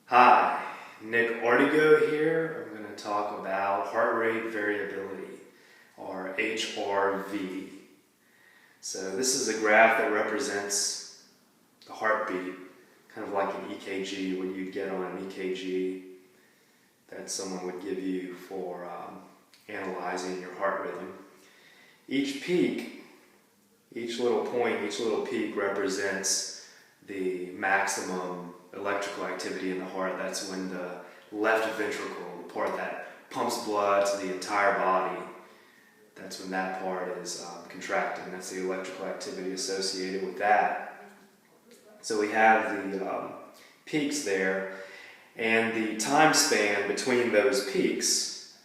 Hi, Nick Artigo here. I'm going to talk about heart rate variability, or HRV. So this is a graph that represents the heartbeat, kind of like an EKG, what you'd get on an EKG that someone would give you for analyzing your heart rhythm. Each peak, each little point, each little peak represents the maximum electrical activity in the heart. That's when the left ventricle, the part that pumps blood to the entire body, that's when that part is contracting. That's the electrical activity associated with that. So we have the peaks there, and the time span between those peaks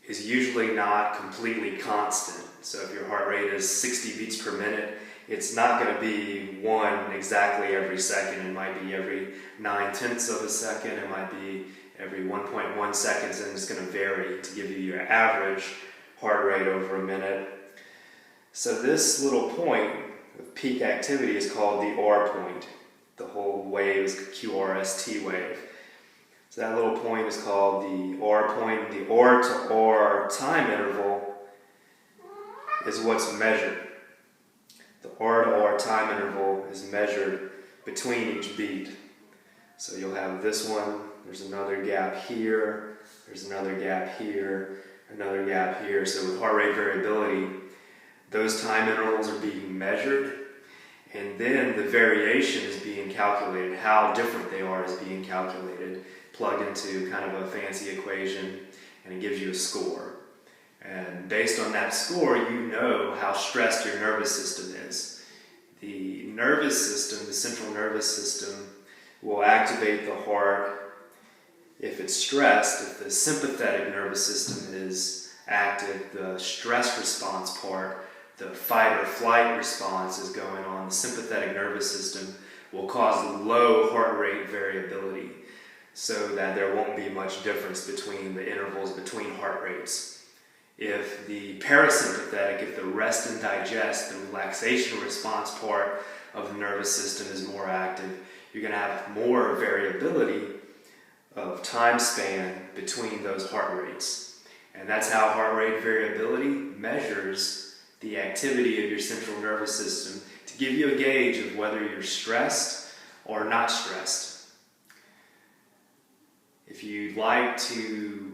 is usually not completely constant. So if your heart rate is 60 beats per minute, it's not going to be one exactly every second. It might be every 9/10 of a second. It might be every 1.1 seconds, and it's going to vary to give you your average heart rate over a minute. So this little point of peak activity is called the R point. The whole wave is a QRST wave. So that little point is called the R point. The R to R time interval is what's measured. The R to R time interval is measured between each beat. So you'll have this one, there's another gap here, there's another gap here, another gap here. So with heart rate variability, those time intervals are being measured, and then the variation is being calculated. How different they are is being calculated, plugged into kind of a fancy equation, and it gives you a score. And based on that score, you know how stressed your nervous system is. The nervous system, the central nervous system, will activate the heart if it's stressed. If the sympathetic nervous system is active, the stress response part, the fight or flight response is going on. The sympathetic nervous system will cause low heart rate variability so that there won't be much difference between the intervals between heart rates. If the parasympathetic, if the rest and digest, the relaxation response part of the nervous system is more active, you're going to have more variability of time span between those heart rates. And that's how heart rate variability measures the activity of your central nervous system to give you a gauge of whether you're stressed or not stressed. If you'd like to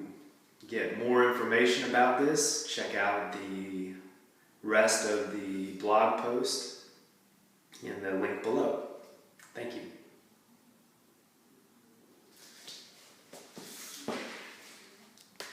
get more information about this, check out the rest of the blog post in the link below. Thank you.